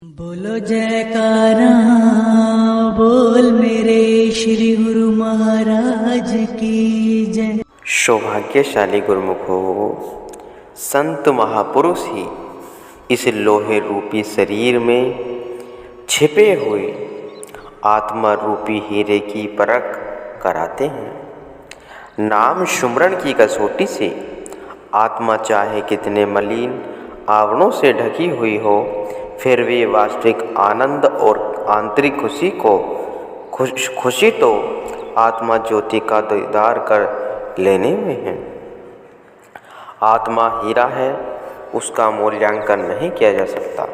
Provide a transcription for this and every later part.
बोलो जयकारा बोल मेरे श्री गुरु महाराज की जय। सौभाग्यशाली गुरुमुख हो, संत महापुरुष ही इस लोहे रूपी शरीर में छिपे हुए आत्मा रूपी हीरे की परख कराते हैं। नाम सुमरण की कसौटी से आत्मा चाहे कितने मलिन आवरणों से ढकी हुई हो, फिर भी वास्तविक आनंद और आंतरिक खुशी तो आत्मा ज्योति का दीदार कर लेने में है। आत्मा हीरा है, उसका मूल्यांकन नहीं किया जा सकता।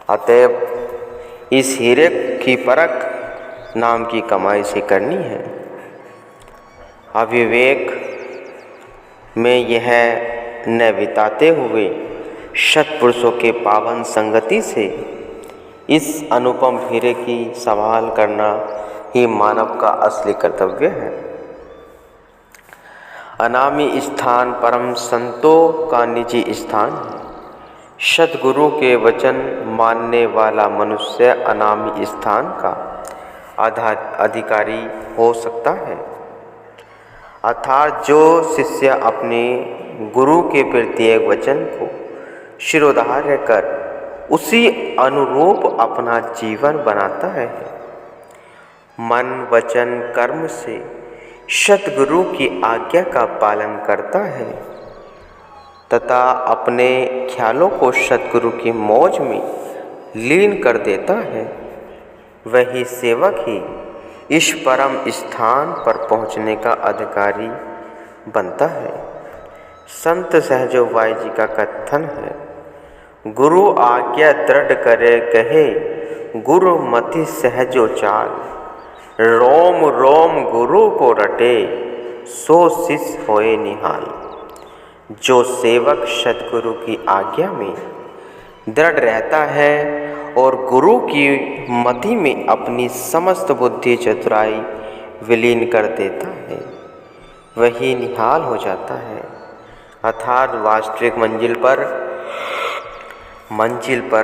अतएव इस हीरे की परख नाम की कमाई से करनी है। अविवेक में यह न बिताते हुए सत्पुरुषों के पावन संगति से इस अनुपम हीरे की संभाल करना ही मानव का असली कर्तव्य है। अनामी स्थान परम संतों का निजी स्थान है। सद्गुरु के वचन मानने वाला मनुष्य अनामी स्थान का अधिकारी हो सकता है। अर्थात जो शिष्य अपने गुरु के प्रत्येक वचन को शिरोधार्य कर उसी अनुरूप अपना जीवन बनाता है, मन वचन कर्म से सद्गुरु की आज्ञा का पालन करता है तथा अपने ख्यालों को सद्गुरु की मौज में लीन कर देता है, वही सेवक ही इस परम स्थान पर पहुंचने का अधिकारी बनता है। संत सहजो बाई जी का कथन है, गुरु आज्ञा दृढ़ करे कहे, गुरु मति सहजो चाल, रोम रोम गुरु को रटे, सो शिष्य होए निहाल। जो सेवक सद्गुरु की आज्ञा में दृढ़ रहता है और गुरु की मति में अपनी समस्त बुद्धि चतुराई विलीन कर देता है, वही निहाल हो जाता है, अर्थात वास्तविक मंजिल पर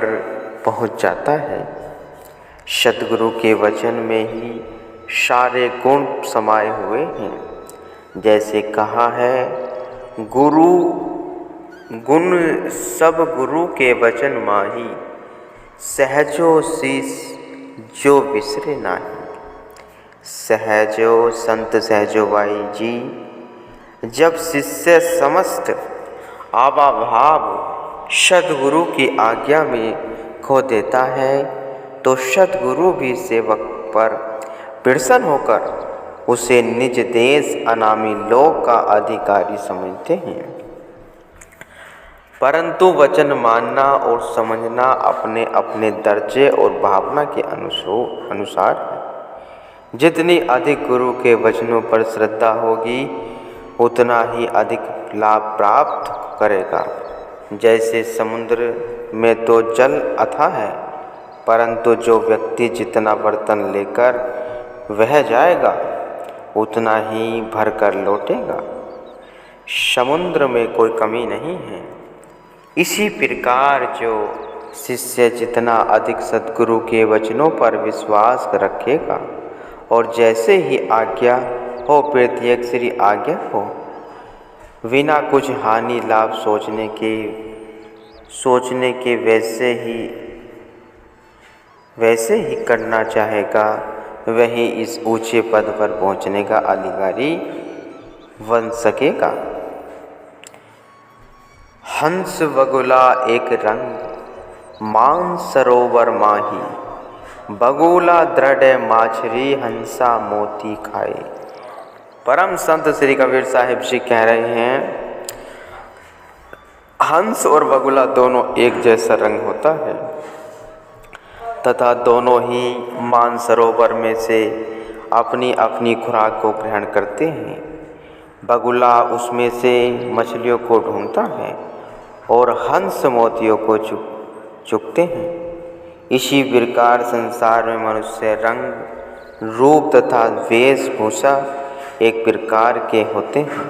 पहुंच जाता है। सद्गुरु के वचन में ही सारे गुण समाये हुए हैं। जैसे कहा है, गुरु गुण सब गुरु के वचन माही, सहजो शीस जो बिसरे नाही। सहजो संत सहजो बाई जी जब शिष्य समस्त आवाभाव सद्गुरु की आज्ञा में खो देता है, तो सद्गुरु भी सेवक पर प्रसन्न होकर उसे निज देश अनामी लोक का अधिकारी समझते हैं। परंतु वचन मानना और समझना अपने अपने दर्जे और भावना के अनुसार है। जितनी अधिक गुरु के वचनों पर श्रद्धा होगी, उतना ही अधिक लाभ प्राप्त करेगा। जैसे समुद्र में तो जल अथाह है, परंतु जो व्यक्ति जितना बर्तन लेकर वह जाएगा, उतना ही भरकर लौटेगा। समुद्र में कोई कमी नहीं है। इसी प्रकार जो शिष्य जितना अधिक सद्गुरु के वचनों पर विश्वास रखेगा और जैसे ही आज्ञा हो प्रत्येक श्री आज्ञा हो बिना कुछ हानि लाभ सोचने के वैसे ही करना चाहेगा, वही इस ऊंचे पद पर पहुंचने का अधिकारी बन सकेगा। हंस बगुला एक रंग, मान सरोवर माही, बगुला दृढ़ माछरी, हंसा मोती खाए। परम संत श्री कबीर साहिब जी कह रहे हैं, हंस और बगुला दोनों एक जैसा रंग होता है तथा दोनों ही मानसरोवर में से अपनी अपनी खुराक को ग्रहण करते हैं। बगुला उसमें से मछलियों को ढूंढता है और हंस मोतियों को चुगते हैं। इसी प्रकार संसार में मनुष्य रंग रूप तथा वेशभूषा एक प्रकार के होते हैं,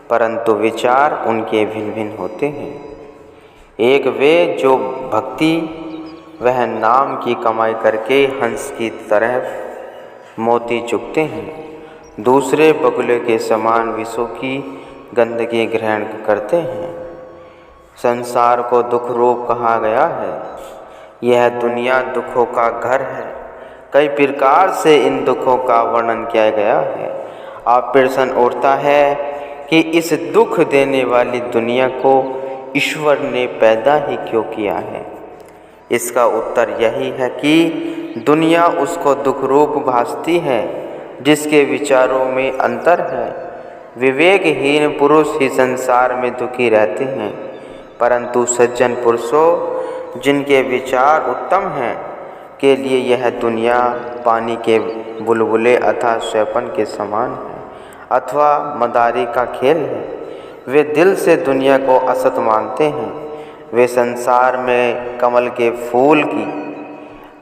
परंतु विचार उनके भिन्न भिन्न होते हैं। एक वे जो भक्ति वह नाम की कमाई करके हंस की तरह मोती चुगते हैं। दूसरे बगुले के समान विषों की गंदगी ग्रहण करते हैं। संसार को दुख रूप कहा गया है। यह दुनिया दुखों का घर है। कई प्रकार से इन दुखों का वर्णन किया गया है। आप प्रश्न उठता है कि इस दुख देने वाली दुनिया को ईश्वर ने पैदा ही क्यों किया है। इसका उत्तर यही है कि दुनिया उसको दुख रूप भासती है, जिसके विचारों में अंतर है। विवेकहीन पुरुष ही संसार में दुखी रहते हैं, परंतु सज्जन पुरुषों जिनके विचार उत्तम हैं के लिए यह दुनिया पानी के बुलबुले अथवा स्वप्न के समान है अथवा मदारी का खेल है। वे दिल से दुनिया को असत मानते हैं। वे संसार में कमल के फूल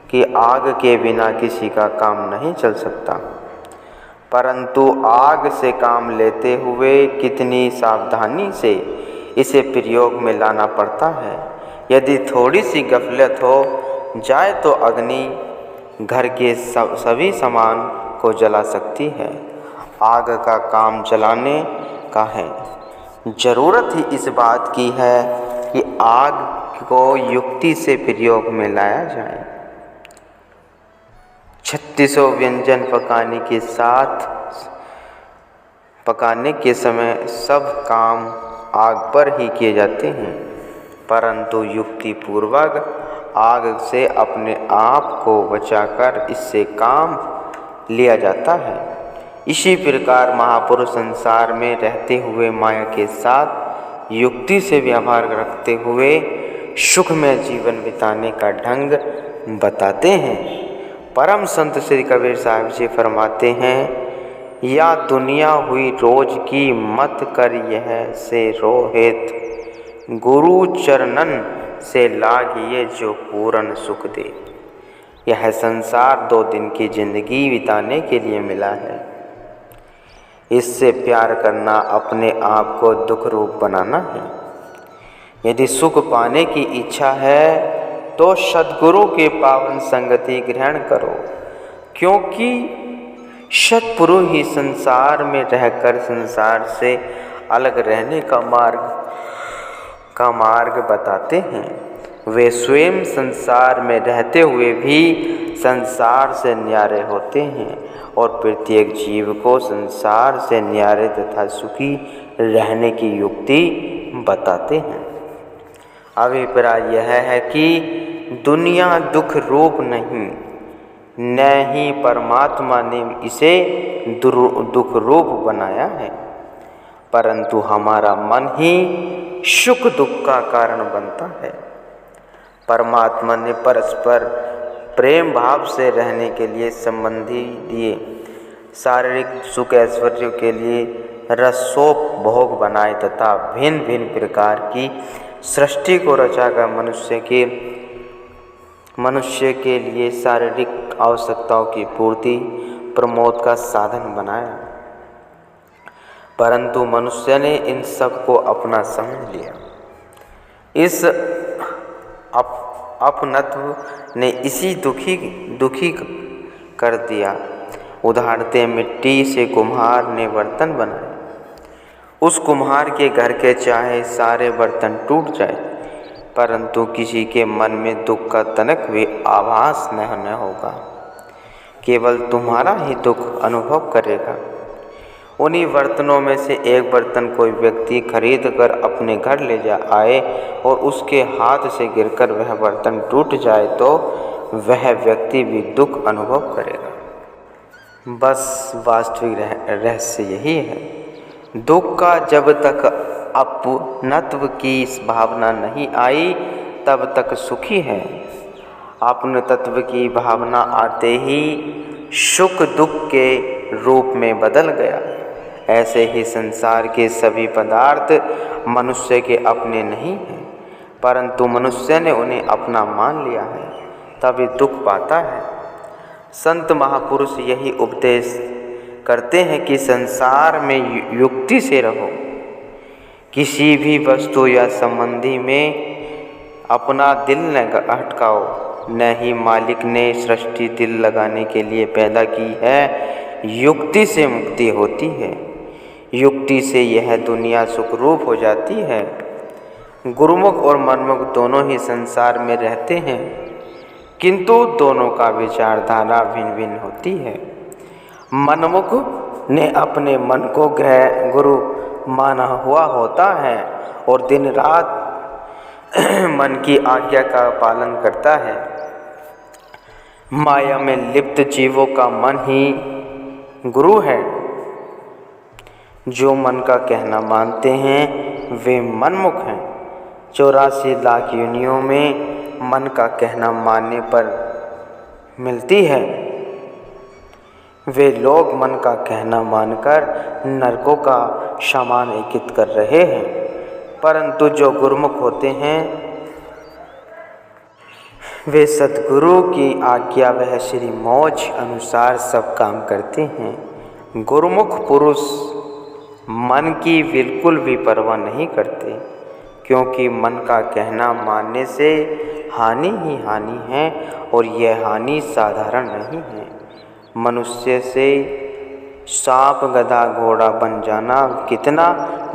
की आग के बिना किसी का काम नहीं चल सकता, परंतु आग से काम लेते हुए कितनी सावधानी से इसे प्रयोग में लाना पड़ता है। यदि थोड़ी सी गफलत हो जाए तो अग्नि घर के सभी सामान को जला सकती है। आग का काम जलाने का है। ज़रूरत ही इस बात की है कि आग को युक्ति से प्रयोग में लाया जाए। 3600 व्यंजन पकाने के समय सब काम आग पर ही किए जाते हैं, परंतु युक्ति पूर्वक आग से अपने आप को बचाकर इससे काम लिया जाता है। इसी प्रकार महापुरुष संसार में रहते हुए माया के साथ युक्ति से व्यवहार रखते हुए सुखमय जीवन बिताने का ढंग बताते हैं। परम संत श्री कबीर साहब जी फरमाते हैं, या दुनिया हुई रोज की मत कर यह से रोहित, गुरु चरणन से लागिए जो पूर्ण सुख दे। यह संसार 2 दिन की जिंदगी बिताने के लिए मिला है। इससे प्यार करना अपने आप को दुख रूप बनाना है। यदि सुख पाने की इच्छा है तो सद्गुरु के पावन संगति ग्रहण करो, क्योंकि सत्पुरुष ही संसार में रहकर संसार से अलग रहने का मार्ग बताते हैं। वे स्वयं संसार में रहते हुए भी संसार से न्यारे होते हैं और प्रत्येक जीव को संसार से न्यारे तथा सुखी रहने की युक्ति बताते हैं। अभिप्राय यह है कि दुनिया दुख रूप नहीं, न ही परमात्मा ने इसे दुख रूप बनाया है, परंतु हमारा मन ही सुख दुख का कारण बनता है। परमात्मा ने परस्पर प्रेम भाव से रहने के लिए संबंधी दिए, शारीरिक सुख ऐश्वर्य के लिए रसोपभोग बनाए तथा भिन्न भिन्न प्रकार की सृष्टि को रचाकर मनुष्य के लिए शारीरिक आवश्यकताओं की पूर्ति प्रमोद का साधन बनाया, परंतु मनुष्य ने इन सब को अपना समझ लिया। इस अपनत्व ने इसी दुखी कर दिया। उदाहरणते मिट्टी से कुम्हार ने बर्तन बनाए। उस कुम्हार के घर के चाहे सारे बर्तन टूट जाए, परंतु किसी के मन में दुख का तनक भी आभास न होगा। केवल तुम्हारा ही दुख अनुभव करेगा। उन्हीं बर्तनों में से एक बर्तन कोई व्यक्ति खरीद कर अपने घर ले आए और उसके हाथ से गिरकर वह बर्तन टूट जाए तो वह व्यक्ति भी दुख अनुभव करेगा। बस वास्तविक रहस्य यही है। दुख का जब तक अपनत्व की भावना नहीं आई तब तक सुखी है। अपने तत्व की भावना आते ही सुख दुख के रूप में बदल गया। ऐसे ही संसार के सभी पदार्थ मनुष्य के अपने नहीं हैं, परंतु मनुष्य ने उन्हें अपना मान लिया है, तभी दुख पाता है। संत महापुरुष यही उपदेश करते हैं कि संसार में युक्ति से रहो। किसी भी वस्तु या संबंधी में अपना दिल न अटकाओ, न ही मालिक ने सृष्टि दिल लगाने के लिए पैदा की है। युक्ति से मुक्ति होती है, युक्ति से यह दुनिया सुखरूप हो जाती है। गुरुमुख और मनमुख दोनों ही संसार में रहते हैं, किंतु दोनों का विचारधारा भिन्न भिन्न होती है। मनमुख ने अपने मन को गृह गुरु माना हुआ होता है और दिन रात मन की आज्ञा का पालन करता है। माया में लिप्त जीवों का मन ही गुरु है। जो मन का कहना मानते हैं वे मनमुख हैं। 84 लाख योनियों में मन का कहना मानने पर मिलती है। वे लोग मन का कहना मानकर नरकों का सामान एकत्रित कर रहे हैं, परंतु जो गुरुमुख होते हैं वे सद्गुरु की आज्ञा वह श्री मौज अनुसार सब काम करते हैं। गुरुमुख पुरुष मन की बिल्कुल भी परवाह नहीं करते, क्योंकि मन का कहना मानने से हानि ही हानि है और यह हानि साधारण नहीं है। मनुष्य से सांप गधा घोड़ा बन जाना कितना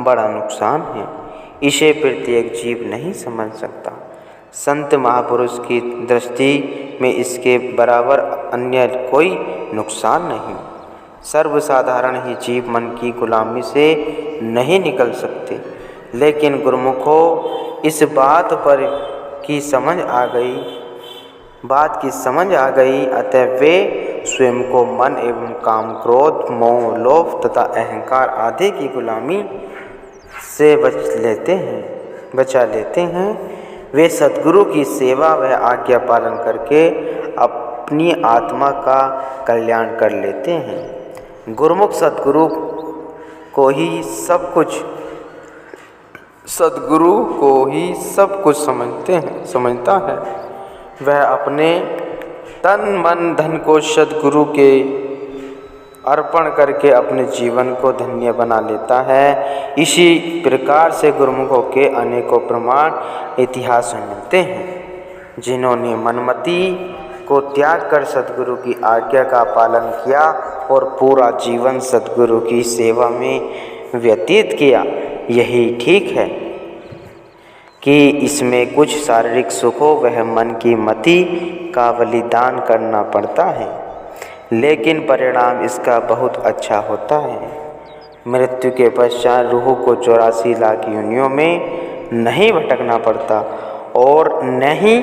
बड़ा नुकसान है, इसे प्रत्येक जीव नहीं समझ सकता। संत महापुरुष की दृष्टि में इसके बराबर अन्य कोई नुकसान नहीं। सर्वसाधारण ही जीव मन की गुलामी से नहीं निकल सकते, लेकिन गुरुमुखों इस बात की समझ आ गई, अतः वे स्वयं को मन एवं काम, क्रोध, मोह, लोभ तथा अहंकार आदि की गुलामी से बचा लेते हैं। वे सद्गुरु की सेवा व आज्ञा पालन करके अपनी आत्मा का कल्याण कर लेते हैं। गुरुमुख सद्गुरु को ही सब कुछ समझता है। वह अपने तन मन धन को सद्गुरु के अर्पण करके अपने जीवन को धन्य बना लेता है। इसी प्रकार से गुरुमुखों के अनेकों प्रमाण इतिहास में मिलते हैं, जिन्होंने मनमति को त्याग कर सद्गुरु की आज्ञा का पालन किया और पूरा जीवन सद्गुरु की सेवा में व्यतीत किया। यही ठीक है कि इसमें कुछ शारीरिक सुखों वह मन की मति का बलिदान करना पड़ता है, लेकिन परिणाम इसका बहुत अच्छा होता है। मृत्यु के पश्चात रूह को 84 लाख योनियों में नहीं भटकना पड़ता और न ही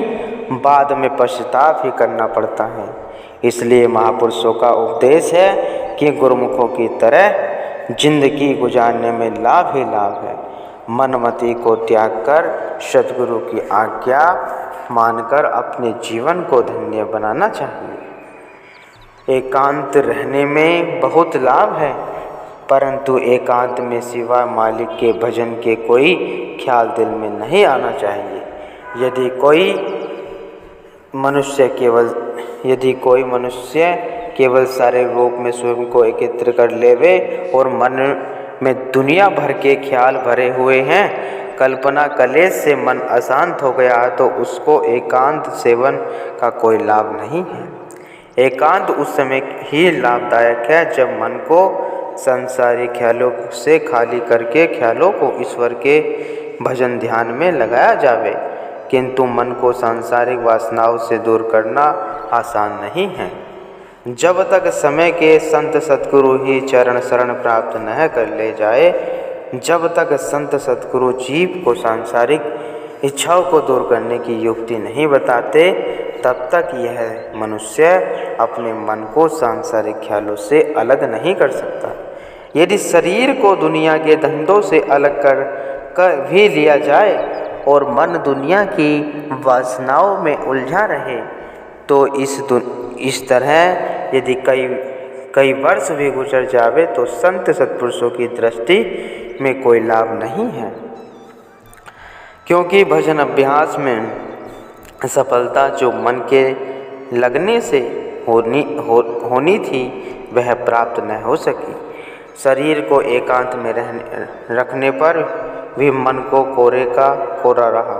बाद में पश्चाताप ही करना पड़ता है। इसलिए महापुरुषों का उपदेश है कि गुरुमुखों की तरह जिंदगी गुजारने में लाभ ही लाभ है। मनमति को त्याग कर सद्गुरु की आज्ञा मानकर अपने जीवन को धन्य बनाना चाहिए। एकांत रहने में बहुत लाभ है, परंतु एकांत में सिवा मालिक के भजन के कोई ख्याल दिल में नहीं आना चाहिए। यदि कोई मनुष्य केवल शारीरिक रूप में स्वयं को एकत्र कर लेवे और मन में दुनिया भर के ख्याल भरे हुए हैं, कल्पना कलेश से मन अशांत हो गया है, तो उसको एकांत सेवन का कोई लाभ नहीं है। एकांत उस समय ही लाभदायक है जब मन को संसारी ख्यालों से खाली करके ख्यालों को ईश्वर के भजन ध्यान में लगाया जावे, किंतु मन को सांसारिक वासनाओं से दूर करना आसान नहीं है। जब तक समय के संत सद्गुरु ही चरण शरण प्राप्त न कर ले जाए, जब तक संत सद्गुरु जीव को सांसारिक इच्छाओं को दूर करने की युक्ति नहीं बताते, तब तक यह मनुष्य अपने मन को सांसारिक ख्यालों से अलग नहीं कर सकता। यदि शरीर को दुनिया के धंधों से अलग कर भी लिया जाए और मन दुनिया की वासनाओं में उलझा रहे, तो इस तरह यदि कई वर्ष भी गुजर जावे तो संत सत्पुरुषों की दृष्टि में कोई लाभ नहीं है, क्योंकि भजन अभ्यास में सफलता जो मन के लगने से होनी थी वह प्राप्त न हो सकी। शरीर को एकांत में रखने पर भी मन को कोरा रहा।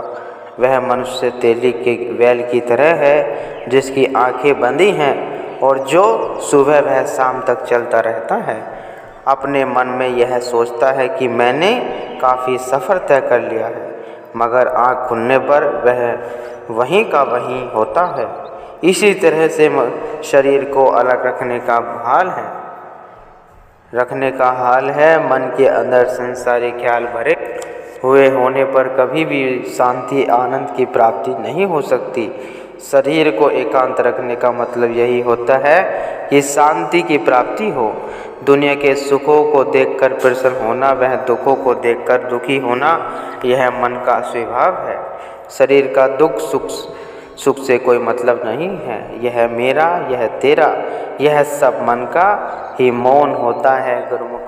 वह मनुष्य तेली के बैल की तरह है, जिसकी आंखें बंदी हैं और जो सुबह वह शाम तक चलता रहता है। अपने मन में यह सोचता है कि मैंने काफ़ी सफ़र तय कर लिया है, मगर आँख खुलने पर वह वहीं का वहीं होता है। इसी तरह से शरीर को अलग रखने का हाल है। मन के अंदर संसारी ख्याल भरे हुए होने पर कभी भी शांति आनंद की प्राप्ति नहीं हो सकती। शरीर को एकांत रखने का मतलब यही होता है कि शांति की प्राप्ति हो। दुनिया के सुखों को देखकर प्रसन्न होना, वह दुखों को देखकर दुखी होना, यह मन का स्वभाव है। शरीर का दुख सुख से कोई मतलब नहीं है। यह मेरा, यह तेरा, यह सब मन का ही मौन होता है। गुरुमुखो